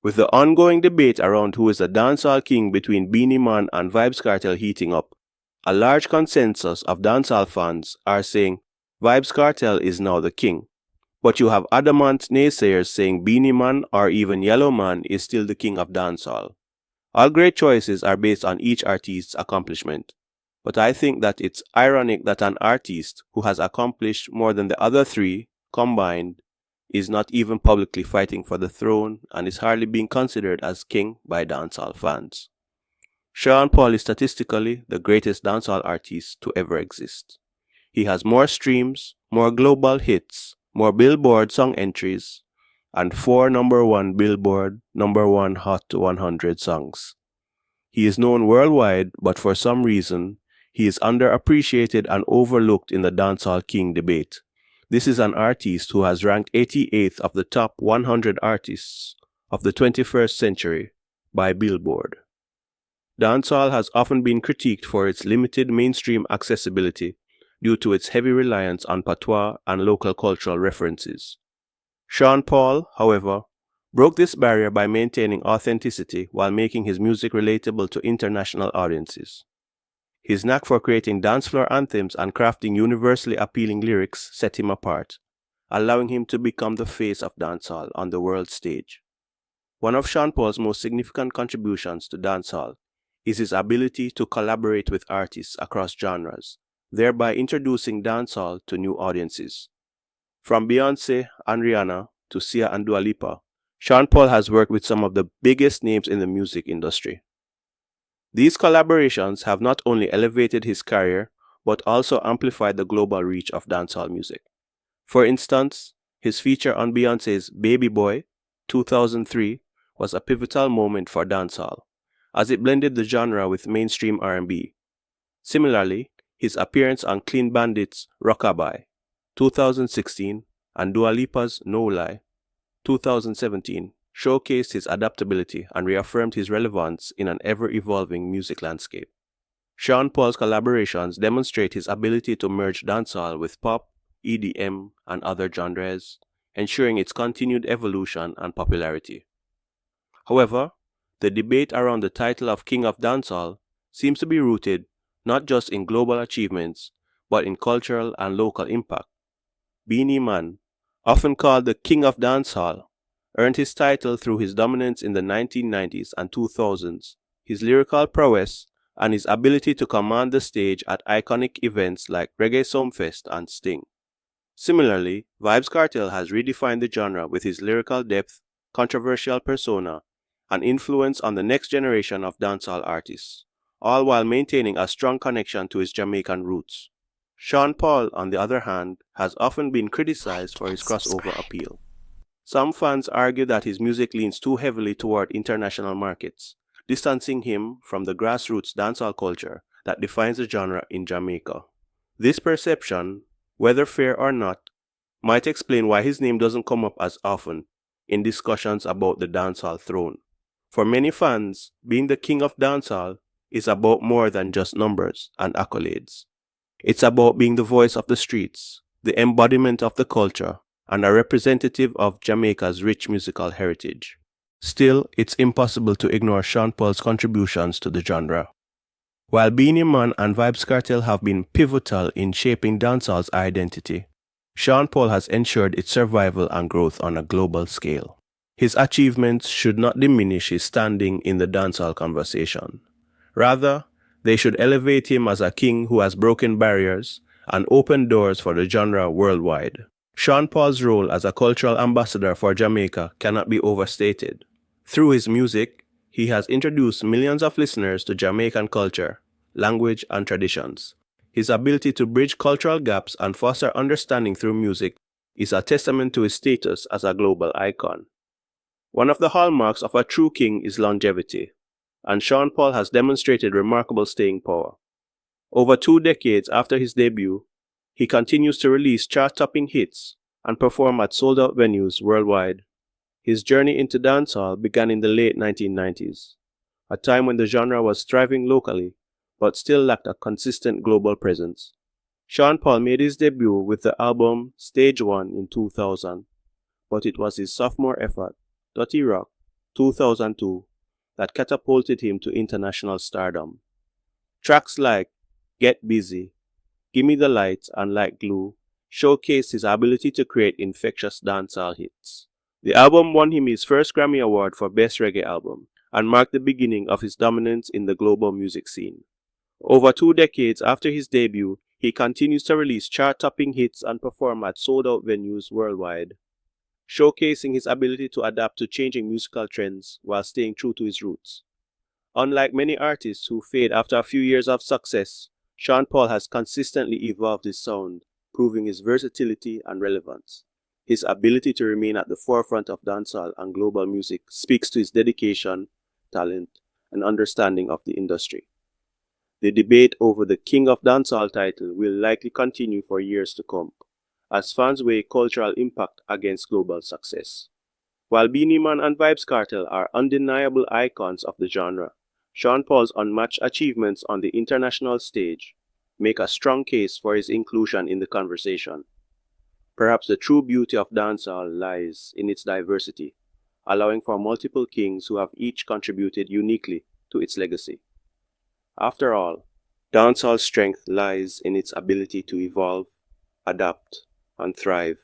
With the ongoing debate around who is the dancehall king between Beenie Man and Vybz Kartel heating up, a large consensus of dancehall fans are saying Vybz Kartel is now the king. But you have adamant naysayers saying Beenie Man or even Yellow Man is still the king of dancehall. All great choices are based on each artist's accomplishment. But I think that it's ironic that an artist who has accomplished more than the other three combined is not even publicly fighting for the throne and is hardly being considered as king by dancehall fans. Sean Paul is statistically the greatest dancehall artist to ever exist. He has more streams, more global hits, more Billboard song entries, and 4 #1 Billboard #1 Hot 100 songs. He is known worldwide, but for some reason, he is underappreciated and overlooked in the dancehall king debate. This is an artist who has ranked 88th of the top 100 artists of the 21st century by Billboard. Dancehall has often been critiqued for its limited mainstream accessibility due to its heavy reliance on patois and local cultural references. Sean Paul, however, broke this barrier by maintaining authenticity while making his music relatable to international audiences. His knack for creating dance floor anthems and crafting universally appealing lyrics set him apart, allowing him to become the face of dancehall on the world stage. One of Sean Paul's most significant contributions to dancehall is his ability to collaborate with artists across genres, thereby introducing dancehall to new audiences. From Beyoncé and Rihanna to Sia and Dua Lipa, Sean Paul has worked with some of the biggest names in the music industry. These collaborations have not only elevated his career, but also amplified the global reach of dancehall music. For instance, his feature on Beyoncé's Baby Boy, 2003, was a pivotal moment for dancehall, as it blended the genre with mainstream R&B. Similarly, his appearance on Clean Bandit's Rockabye, 2016, and Dua Lipa's No Lie, 2017, showcased his adaptability and reaffirmed his relevance in an ever-evolving music landscape. Sean Paul's collaborations demonstrate his ability to merge dancehall with pop, EDM, and other genres, ensuring its continued evolution and popularity. However, the debate around the title of King of Dancehall seems to be rooted not just in global achievements, but in cultural and local impact. Beenie Man, often called the King of Dancehall, earned his title through his dominance in the 1990s and 2000s, his lyrical prowess, and his ability to command the stage at iconic events like Reggae Sumfest and Sting. Similarly, Vybz Kartel has redefined the genre with his lyrical depth, controversial persona, and influence on the next generation of dancehall artists, all while maintaining a strong connection to his Jamaican roots. Sean Paul, on the other hand, has often been criticized for his crossover appeal. Some fans argue that his music leans too heavily toward international markets, distancing him from the grassroots dancehall culture that defines the genre in Jamaica. This perception, whether fair or not, might explain why his name doesn't come up as often in discussions about the dancehall throne. For many fans, being the king of dancehall is about more than just numbers and accolades. It's about being the voice of the streets, the embodiment of the culture, and a representative of Jamaica's rich musical heritage. Still, it's impossible to ignore Sean Paul's contributions to the genre. While Beenie Man and Vybz Kartel have been pivotal in shaping dancehall's identity, Sean Paul has ensured its survival and growth on a global scale. His achievements should not diminish his standing in the dancehall conversation. Rather, they should elevate him as a king who has broken barriers and opened doors for the genre worldwide. Sean Paul's role as a cultural ambassador for Jamaica cannot be overstated. Through his music, he has introduced millions of listeners to Jamaican culture, language, and traditions. His ability to bridge cultural gaps and foster understanding through music is a testament to his status as a global icon. One of the hallmarks of a true king is longevity, and Sean Paul has demonstrated remarkable staying power. Over 2 decades after his debut, he continues to release chart-topping hits and perform at sold-out venues worldwide. His journey into dancehall began in the late 1990s, a time when the genre was thriving locally but still lacked a consistent global presence. Sean Paul made his debut with the album Stage 1 in 2000, but it was his sophomore effort, Dirty Rock, 2002 that catapulted him to international stardom. Tracks like Get Busy, Gimme the Light, and Like Glue showcased his ability to create infectious dancehall hits. The album won him his first Grammy Award for Best Reggae Album and marked the beginning of his dominance in the global music scene. Over 2 decades after his debut, he continues to release chart-topping hits and perform at sold-out venues worldwide, showcasing his ability to adapt to changing musical trends while staying true to his roots. Unlike many artists who fade after a few years of success, Sean Paul has consistently evolved his sound, proving his versatility and relevance. His ability to remain at the forefront of dancehall and global music speaks to his dedication, talent, and understanding of the industry. The debate over the King of Dancehall title will likely continue for years to come, as fans weigh cultural impact against global success. While Beenie Man and Vybz Kartel are undeniable icons of the genre, Sean Paul's unmatched achievements on the international stage make a strong case for his inclusion in the conversation. Perhaps the true beauty of dancehall lies in its diversity, allowing for multiple kings who have each contributed uniquely to its legacy. After all, dancehall's strength lies in its ability to evolve, adapt, and thrive